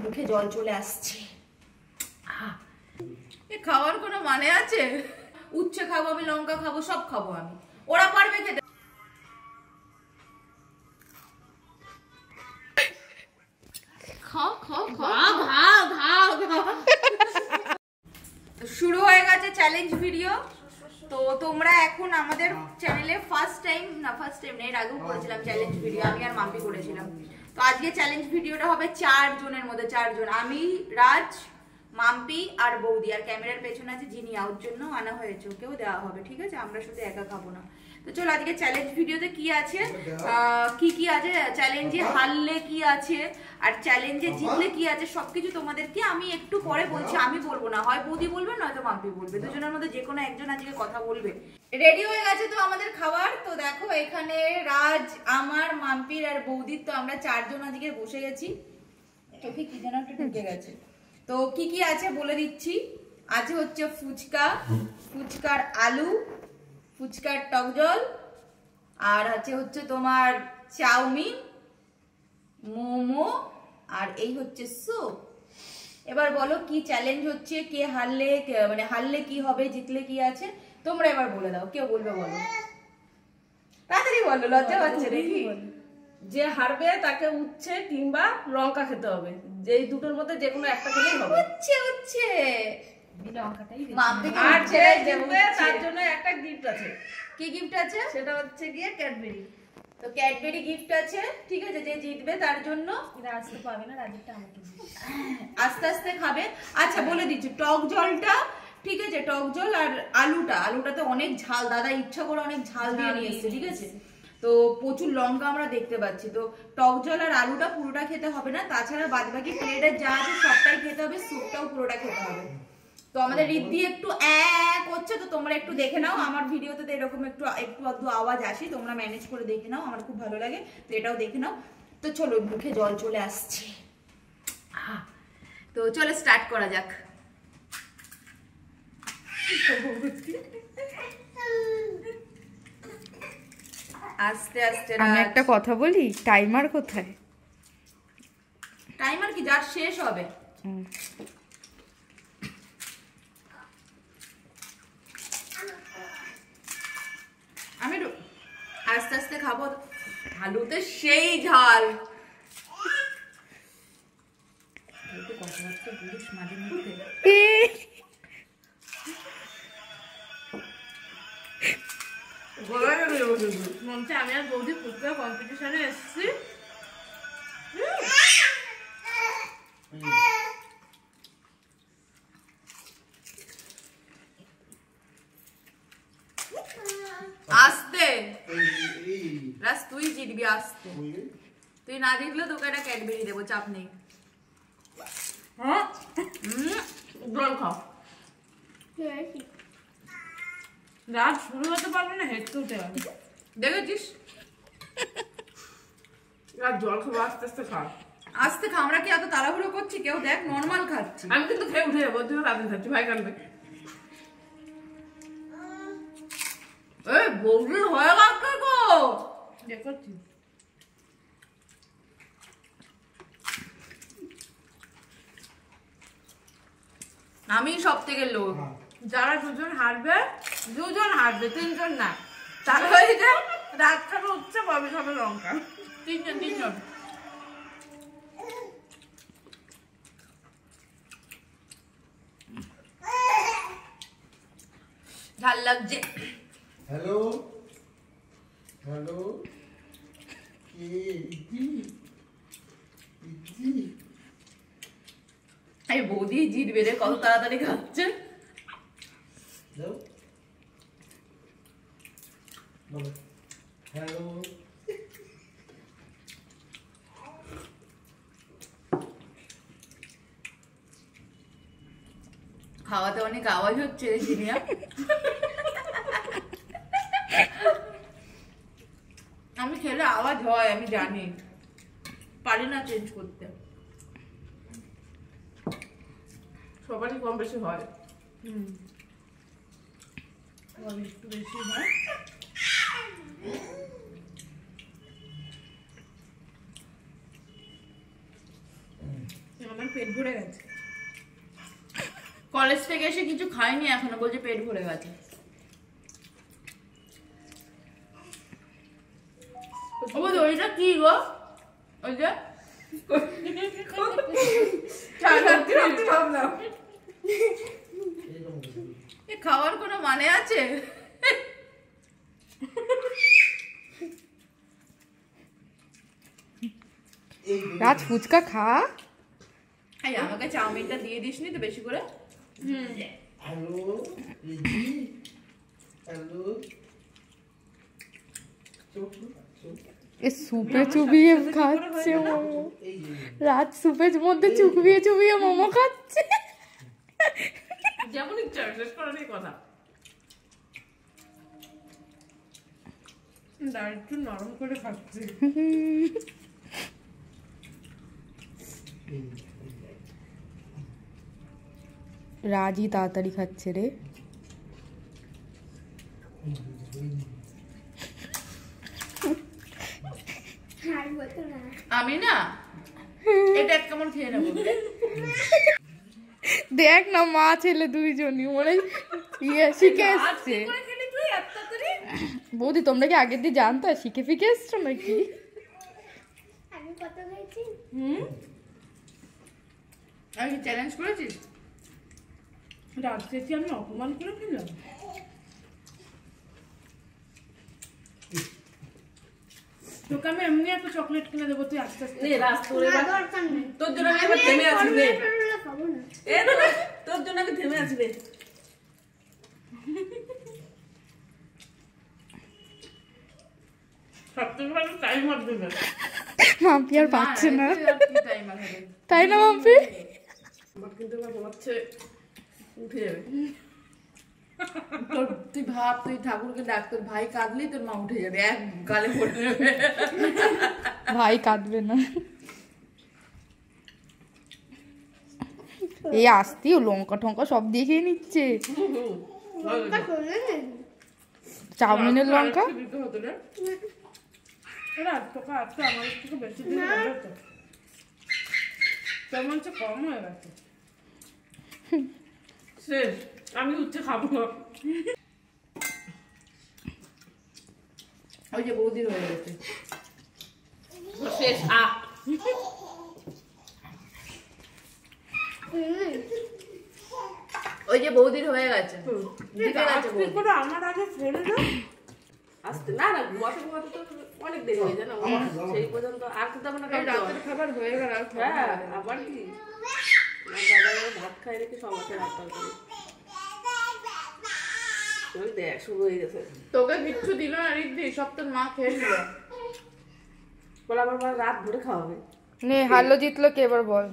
মুখে জল চলে আসছে। খাওয়ার কোনো মানে আছে? উচ্ছে খাবো আমি, লঙ্কা খাবো, সব খাবো আমি, ওরা পারবে খেতে? শুরু হয়ে গেছে চ্যালেঞ্জ ভিডিও। তো তোমরা এখন আমাদের চ্যানেলে ফার্স্ট টাইম না, এর আগেও করেছিলাম চ্যালেঞ্জ ভিডিও, আমি আর মাম্পি করেছিলাম। তো আজকে চ্যালেঞ্জ ভিডিওটা হবে 4 জনের মধ্যে, 4 জন, আমি, রাজ, মাম্পি আর বৌদি, আর ক্যামেরার পেছনে আছে জিনিয়া, ওর জন্য আনা হয়েছে, ওকেও দেওয়া হবে, ঠিক আছে? আমরা শুধু একা খাবো না। তো চলো আজকে চ্যালেঞ্জ ভিডিওতে কি আছে, কি আছে চ্যালেঞ্জে হারলে কি আছে আর চ্যালেঞ্জে জিতলে কি আছে, সবকিছু তোমাদেরকে আমি একটু পরে বলছি। আমি বলবো না, হয় বৌদি বলবে নয়তো মাম্পি বলবে, দুজনের মধ্যে যে কোনো একজন আজকে কথা বলবে। রেডি হয়ে গেছে তো আমাদের খাবার। তো দেখো এখানে রাজ, আমার, মাম্পির আর বৌদির, তো আমরা 4 জন আজকে বসে গেছি। চোখে কি যেন একটা ঢুকে গেছে। তো কি কি আছে বলে দিচ্ছি। আছে হচ্ছে ফুচকা, ফুচকার আলু, ফুচকার টক জল, আর হচ্ছে তোমার চাউমিন, মোমো, আর এই হচ্ছে স্যুপ। এবার বলো কি চ্যালেঞ্জ হচ্ছে, কে হারলে, মানে হারলে কি হবে, জিতলে কি আছে, তোমরা এবার বলে দাও। কেউ বলবে বলো, তাড়াতাড়ি বলো, লজ্জা পাচ্ছে দেখি। যে হারবে তাকে উচ্ছে কিংবা লঙ্কা খেতে হবে, যেই দুটোর মধ্যে যে কোনো একটা খেলেই হবে। উচ্ছে আর যে জিতবে তার জন্য একটা গিফট আছে। কি গিফট আছে? সেটা হচ্ছে গিয়ে ক্যাডবেরি। তো ক্যাডবেরি গিফট আছে, ঠিক আছে? যে জিতবে তার জন্য। আসতে পাবে না, রাজেরটা আমাকে আস্তে আস্তে খাবে। আচ্ছা বলে দিচ্ছি, টক জলটা, ঠিক আছে, টক জল আর আলুটাতে অনেক ঝাল, দাদা ইচ্ছা করে অনেক ঝাল দিয়ে নিয়ে এসছে, ঠিক আছে? তো প্রচুর লঙ্কা আমরা দেখতে পাচ্ছি। তো টক জল আর আলুটা পুরোটা খেতে হবে না, তাছাড়া বাদ বাকি প্লেটের যা আছে সবটাই খেতে হবে, স্যুপটাও পুরোটা খেতে হবে। তো আমাদের রিদ্ধি একটু করছে, তো তোমরা একটু দেখে নাও। আমার ভিডিওতে তো এরকম একটু আধটু আওয়াজ আসে, তোমরা ম্যানেজ করে দেখে নাও, আমার খুব ভালো লাগে, তো এটাও দেখে নাও। তো চলো, মুখে জল চলে আসছে। তো চলো স্টার্ট করা যাক। আস্তে আস্তে। আমি একটা কথা বলি, টাইমার কোথায়? টাইমার কি, যার শেষ হবে। আমি আস্তে আস্তে খাবো, আলুতে সেই ঝাল। কথাবার্তা বলিস মাঝে মধ্যে। আমি আর বৌদি ফুচকা কম্পিটিশনে এসেছি। আস্তে রাস, তুই জিতবি, আস্তে। তুই না জিতলে তোকে একটা ক্যাডবেরি দেবো, চাপ নেই। জল খাও। রাত শুরু হতে পারবে না, হেঁটে উঠে যাবে। দেখেছিস? রাত জল খাবো, আস্তে আস্তে খাও। আস্তে খা, আমরা কি এত তাড়াহুড়ো করছি? কেউ দেখ নর্মাল খাচ্ছি। আমি কিন্তু খেয়ে উঠে যাবো, তুই রাতে খাচ্ছি, ভাই কাটবে। এই বৌদির হয়ে গেছে গো, দেখছি। আমি সব থেকে লোক। যারা দুজন হারবে, 3 জন না, তারা হয়ে যায় রাত খাবে উচ্ছে, ববি খাবে লঙ্কা। 3 জন। ঝাল লাগছে। হ্যালো হ্যালো, কে? এই বৌদি জিতবে রে, কত তাড়াতাড়ি খাচ্ছে। হ্যালো, খাওয়াতে অনেক আওয়াজ হচ্ছে রে জিনিয়া। আমি খেলে আওয়াজ হয়, আমি জানি, পারি না চেঞ্জ করতে। সবারই কম বেশি হয়। একটু বেশি হয়। আমার পেট ভরে গেছে। কলেজ থেকে এসে কিছু খাইনি এখনো, বলছে পেট ভরে গেছে। ওইটা কি গো? ওই যে খাওয়ার কোনো মানে আছে? রাজ ফুচকা খা। এই আমাকে চাউমিনটা দিয়ে দিসনি তো বেশি করে। হ্যালো রিদি, হ্যালো এ সুপে চুবিয়ে খাচ্ছে মোমো। রাজ সুপের মধ্যে চুবিয়ে চুবিয়ে মোমো খাচ্ছে। যেমন ইচ্ছা শেষ করার কথা। ডাল একটু নরম করে খাচ্ছি। রাজই তাড়াতাড়ি খাচ্ছে রে। আমি না এটা এক কেমন খেয়ে নেবো। দেখ না মা ছেলে দুইজনই মনে শিখে এসছে। বৌদি তোমরা কি আগের দিন জানতো? শিখে ফিকে এসছো নাকি? আমি কি চ্যালেঞ্জ করেছিস? রাজকে আমি অপমান করে ফেললাম। তোকে আমি এমনি একটা চকলেট কিনে দেবো, তুই আস্তে আস্তে তোর জন্য আমি এবার থেমে আছি রে। তোর জন্য আমি থেমে আছি রে। সবথেকে ভালো টাইমার দেবে। মাম্পি আর পাচ্ছে না, টাইম আছে তাই না মাম্পি? আমার কিন্তু আমার হচ্ছে উঠে যাবে। তোর তুই ভাব, তুই ঠাকুরকে ডাক, তোর ভাই কাঁদলেই তোর মা উঠে যাবে, এক গালে পড়ে যাবে। ভাই কাঁদবে না। এই আসতেও লঙ্কা টঙ্কা সব দিয়ে খেয়ে নিচ্ছে। চাউমিনের লঙ্কা দিতে হতো রে। এরা তোকে আজকে আমার থেকে বেশি দিন হবে তো। তেমন হচ্ছে কম হয়ে গেছে। শেষ, আমি উচ্ছে খাবো না। ওই যে বৌদির হয়ে গেছে শেষ আ। ওই যে বৌদির হয়ে গেছে, জিতে গেছে আজকে বৌদি। করে আমার আগে ফেলে দাও। আসতে না না ঘুমাতে ঘুমাতে তো অনেক দেরি হয়ে যায় না, সেই পর্যন্ত আর তো তেমন একটা রাতের খাবার হয়ে গেল আর খাবো না। হ্যাঁ আবার কি আমার দাদা ভাত খাই রেখে সব আছে রাস্তার করে। দেখ শুরু হয়ে গেছে। তোকে কিচ্ছু দিল না রিদ্ধি, সব তোর মা খেয়ে নিল। বলে আমার মা রাত ধরে খাওয়াবে। নে হারলো জিতলো কে এবার বল?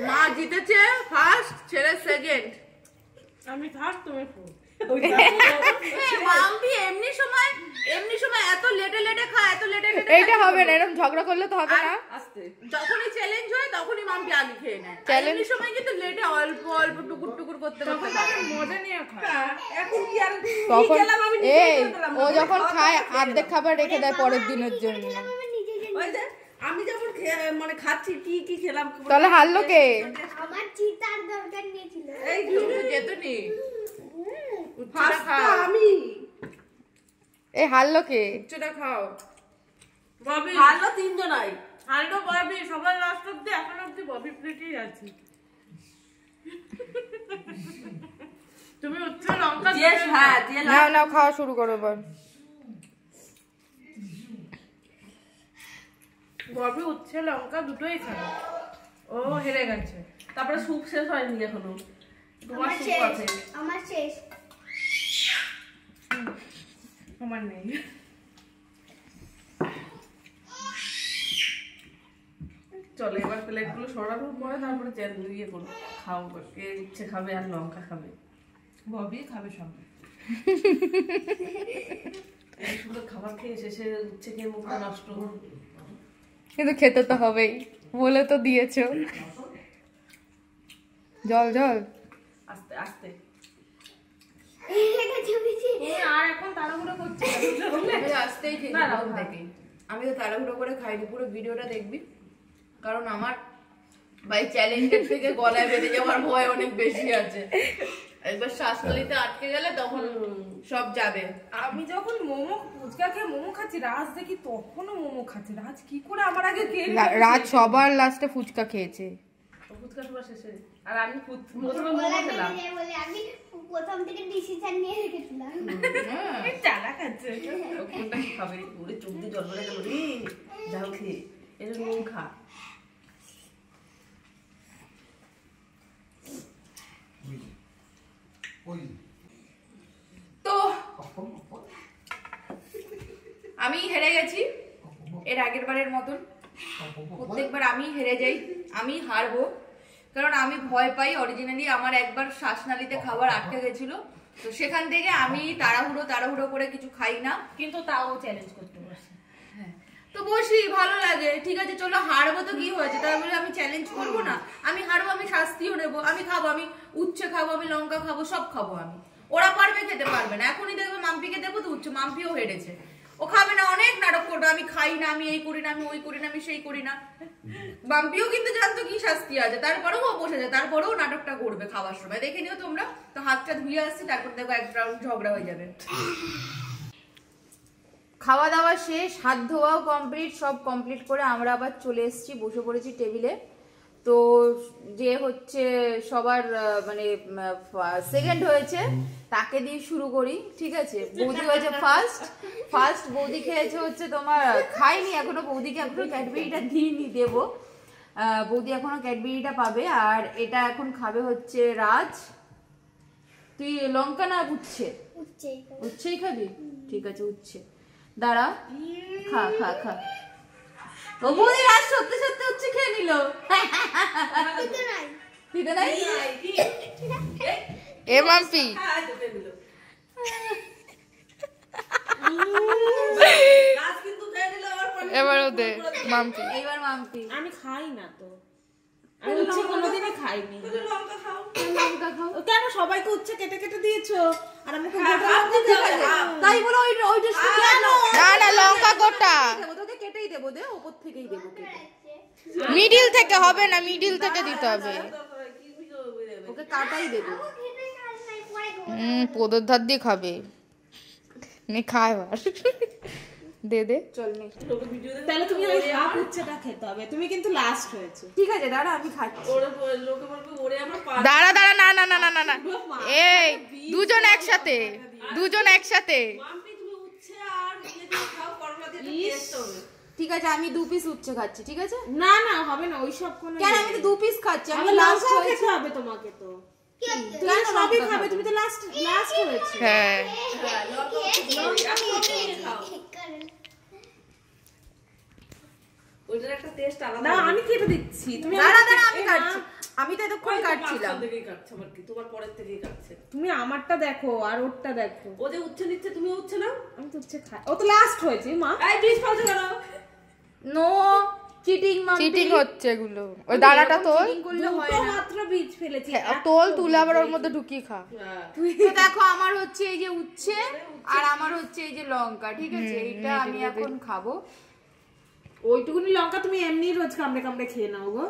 মা জিতেছে ফার্স্ট, ছেলে সেকেন্ড। আমি থাক তুমি ফোন। মাম্পি এমনি সময় এত লেটে লেটে খায়, এত লেটে লেটে এইটা হবে না, এরকম ঝগড়া করলে তো হবে না। আসতে যখনই চ্যালেঞ্জ হয় তখনই মাম্পি আগে খেয়ে নেয়। Challenge- এমনি সময় কিন্তু লেটে অল্প অল্প টুকুর টুকুর করতে করতে খায়। মজা নিয়ে খায়। এখন কি আর তখন এই ও যখন খায় অর্ধেক খাবার রেখে দেয় পরের দিনের জন্য। ওই যে আমি যখন মানে খাচ্ছি কি কি খেলাম। তাহলে হারলো কে? আমার চিতার দরকার নিয়েছিল। এই যেতনি ফার্স্ট আমি এই হারলো কে? উচ্চটা খাও। ববি হারলো তিনজনাই। হারলো ববি, সবার লাস্ট অব্দি এখন অব্দি ববি প্লেটেই আছে। তুমি উচ্চ লঙ্কা নাও নাও খাওয়া শুরু করো এবার। ববি উচ্ছে লঙ্কা দুটোই খায়। ও হেরে গেছে। তারপরে স্যুপ শেষ হয়নি এখনো। তোমার আমার স্যুপ আছে। শেষ, আমার শেষ। আমার নেই। চলো এবার প্লেটগুলো সরানোর পরে তারপরে ইয়ে করো, খাও, কে ইচ্ছে খাবে আর লঙ্কা খাবে। ববি খাবে সব। এই সুন্দর খাবার খেয়ে শেষে উচ্ছে খেয়ে মুখটা নষ্ট। কিন্তু খেতে তো হবেই, বলে তো দিয়েছো। জল জল আস্তে আস্তে। এটা জমেছে। আর এখন তাড়াহুড়ো করছে। আমি আসতেই খেয়েছি না, না, প্রথম থেকে। আমি তো তাড়াহুড়ো করে খাইনি, পুরো ভিডিওটা দেখবি, কারণ আমার ভাই চ্যালেঞ্জের থেকে গলায় বেঁধে যাওয়ার ভয় অনেক বেশি আছে। একবার শ্বাসনালীতে আটকে গেলে তখন সব যাবে। আমি যখন মোমো ফুচকা খেয়ে মোমো খাচ্ছি, রাজ দেখি তখনও মোমো খাচ্ছে। রাজ কি করে আমার আগে খেয়ে রাত সবার লাস্টে ফুচকা খেয়েছে। ফুচকা সবার শেষে, আর আমি প্রথমে মোমো খেলাম। বলে আমি প্রথম থেকে ডিসিশন নিয়ে রেখেছিলাম। চালা খাচ্ছে কোনটা খাবে, ওরে চোখ দিয়ে জল বেড়ে গেল রে ঝাল খেয়ে। এটা নুন খা। তো আমি হেরে গেছি এর আগের বারের মতন। প্রত্যেকবার আমি হেরে যাই, আমি হারবো, কারণ আমি ভয় পাই। অরিজিনালি আমার একবার শ্বাসনালীতে খাবার আটকে গেছিল, তো সেখান থেকে আমি তাড়াহুড়ো করে কিছু খাই না, কিন্তু তাও চ্যালেঞ্জ করতে বসে। তো বসি ভালো লাগে। ঠিক আছে চলো হারবো তো কি হয়েছে, তার বলে আমি চ্যালেঞ্জ করবো না। আমি হারবো, আমি শাস্তিও নেবো, আমি খাবো, আমি উচ্ছে খাবো, আমি লঙ্কা খাবো, সব খাবো আমি। ওরা পারবে, খেতে পারবে না। এখনই দেখবে মাম্পিকে দেবো তো উচ্ছে, মাম্পিও হেরেছে, ও খাবে না, অনেক নাটক করবে। আমি খাই না, আমি এই করি না, আমি ওই করি না, আমি সেই করি না। মাম্পিও কিন্তু জানতো কি শাস্তি আছে, তারপরেও ও বসে যায়, তারপরেও নাটকটা করবে খাওয়ার সময়। দেখে নিও তোমরা। তো হাতটা ধুয়ে আসছি, তারপর দেখো এক রাউন্ড ঝগড়া হয়ে যাবে। খাওয়া দাওয়া শেষ, হাত ধোয়াও কমপ্লিট, সব কমপ্লিট করে আমরা আবার চলে এসেছি, বসে পড়েছি টেবিলে। তো যে হচ্ছে সবার মানে সেকেন্ড হয়েছে তাকে দিয়ে শুরু করি। ঠিক আছে, বৌদি হয়েছে ফার্স্ট। বৌদি খেয়েছে হচ্ছে তোমার, খাইনি এখনো, বৌদিকে এখনো ক্যাডবেরিটা দিইনি, দেবো। বৌদি এখনো ক্যাডবেরিটা পাবে। আর এটা এখন খাবে হচ্ছে রাজ। তুই লঙ্কা না উচ্ছেই খাবি? ঠিক আছে উচ্ছে, দাঁড়া, খা খা খা। ও বৌদি রাজ সত্যি সত্যি উচ্ছে খেয়ে নিল। দিদা নাই এ মাম্পি এবার ওদের মাম্পি, এইবার মাম্পি। আমি খাই না তো, আমি উচ্ছে কোনোদিনই খাইনি। লঙ্কা খাও। কেন সবাইকে উচ্ছে কেটে কেটে দিয়েছো আর আমাকে তাই বলো ওইটা কেন? না লঙ্কা গোটা, তোকে কেটেই দেবো, দে ওপর থেকেই দেবো কেটে। মিডিল থেকে হবে না, মিডিল থেকে দিতে হবে। ওকে কাটাই দেবো। পোদর ধার দিয়ে খাবে, নে খায় দে চল নে। তাহলে তুমি ওই হাফ উচ্ছেটা খেতে হবে, তুমি কিন্তু লাস্ট হয়েছো। ঠিক আছে দাঁড়া, আমি খাচ্ছি। দাঁড়া না এই দুজন একসাথে। ঠিক আছে আমি 2 পিস উচ্ছে খাচ্ছি। ঠিক আছে না হবে না ওই সব কোনো। কেন, আমি তো 2 পিস খাচ্ছি। আমি লাস্ট খেতে হবে তোমাকে তো। তুমি সবই খাবে, তুমি তো লাস্ট হয়েছো। হ্যাঁ ওইটার একটা টেস্ট আলাদা। না আমি কেটে দিচ্ছি, তুমি দাঁড়া আমি কাটছি। আমি তো এতক্ষণ কাটছিলাম। তোমার পরের থেকেই কাটছে। তুমি আমারটা দেখো আর ওরটা দেখো। ও যে উচ্ছে নিচ্ছে, তুমি উচ্ছে নাও। আমি তো উচ্ছে খাই। ও তো লাস্ট হয়েছে মা। এই বীজ ফেলছো কেন? নো চিটিং হচ্ছে এগুলো। ওই দানাটা তোল, মাত্র বীজ ফেলেছি। তুলে আবার ওর মধ্যে ঢুকিয়ে খা। তো দেখো আমার হচ্ছে এই যে উচ্ছে আর আমার হচ্ছে এই যে লঙ্কা। ঠিক আছে, এইটা আমি এখন খাবো। ওইটুকুনি লঙ্কা তুমি এমনি রোজ কামড়ে কামড়ে খেয়ে নাও গো।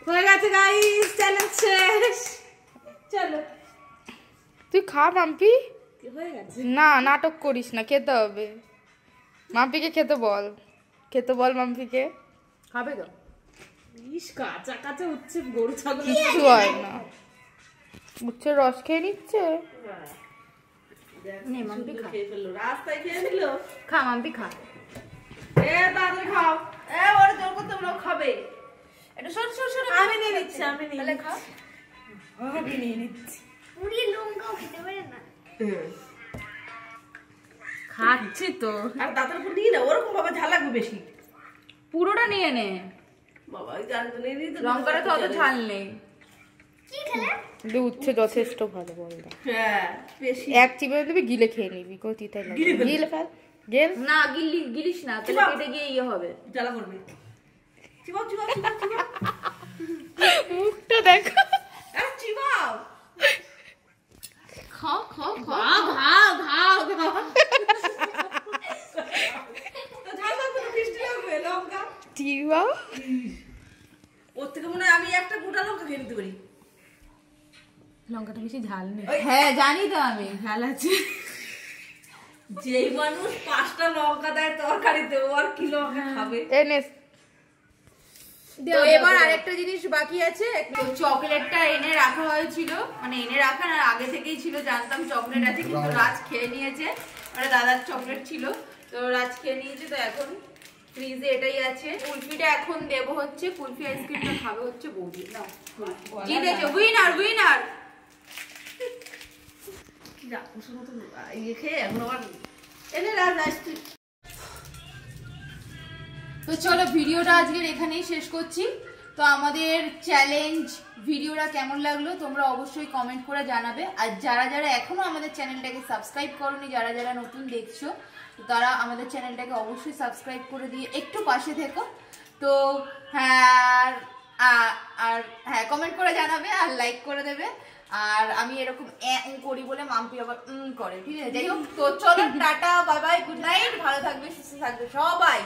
হয়ে গেছে গাইস, চ্যালেঞ্জ শেষ। চলো তুই খা মাম্পি। হয়ে গেছে। না নাটক করিস না, খেতে হবে। মাম্পিকে খেতে বল মাম্পিকে। খাবে তো? ইস কাঁচা কাঁচা উচ্ছে, গরু ছাগল কিছু হয় না, উচ্ছের রস খেয়ে নিচ্ছে। নে মাম্পি খা। খেয়ে ফেললো, রাস্তায় খেয়ে নিলো। খা মাম্পি খা। তাড়াতাড়ি খাও। ওর জোর করতে বলো, খাবে। এটা সর আমি নিয়ে নিচ্ছি, তাহলে খা। আমি নিয়ে নিচ্ছি। পুরি লঙ্কাও খেতে পারে না। খাচ্ছি তো। আর দাঁতের উপর নিয়ে না, ওরকম বাবা ঝাল লাগবে বেশি। পুরোটা নিয়ে নে বাবা, জানতো নেই তো। লঙ্কাটা তো অত ঝাল নেই। কি খেলে? কিন্তু উচ্ছে যথেষ্ট ভালো বল। হ্যাঁ বেশি। এক চিপে দিবি, গিলে খেয়ে নিবি। কই তিতাই লাগে, গিলে ফেল। না গিলিস না, তাহলে কেটে গিয়ে ইয়ে হবে, জ্বালা করবে। চিবাও মুখটা দেখো। চিবাও। খাও ঘাও। টিবা ওর থেকে মনে হয় আমি একটা গোটা লঙ্কা খেয়ে নিতে পারি। লঙ্কাটা বেশি ঝাল নেই। হ্যাঁ জানি তো আমি। ঝাল আছে। যেই মানুষ 5টা লঙ্কা দেয় তরকারিতে, ও আর কি লঙ্কা খাবে? এনে তো এবার আরেকটা জিনিস বাকি আছে, তো চকলেটটা এনে রাখা হয়েছিল, মানে এনে রাখা না, আগে থেকেই ছিল, জানতাম চকলেট আছে, কিন্তু রাজ খেয়ে নিয়েছে। মানে দাদার চকলেট ছিল, তো রাজ খেয়ে নিয়েছে, তো এখন ফ্রিজে এটাই আছে। কুলফিটা এখন দেবো হচ্ছে, কুলফি আইসক্রিমটা খাবে হচ্ছে বৌদি। না জিতেছে, উইনার উইনার। যা ওষুধ মতো ইয়ে খেয়ে এখন আবার এনে রাজ আইসক্রিম। তো চলো ভিডিওটা আজকের এখানেই শেষ করছি। তো আমাদের চ্যালেঞ্জ ভিডিওটা কেমন লাগলো তোমরা অবশ্যই কমেন্ট করে জানাবে। আর যারা যারা এখনো আমাদের চ্যানেলটাকে সাবস্ক্রাইব করোনি, যারা যারা নতুন দেখছো, তারা আমাদের চ্যানেলটাকে অবশ্যই সাবস্ক্রাইব করে দিয়ে একটু পাশে থেকো। তো হ্যাঁ, আর হ্যাঁ কমেন্ট করে জানাবে আর লাইক করে দেবে। আর আমি এরকম করি বলে মাম্পি আবার করে, ঠিক আছে? যাই হোক, তো চলো tata, bye bye, good night, ভালো থাকবে, সুস্থ থাকবে সবাই।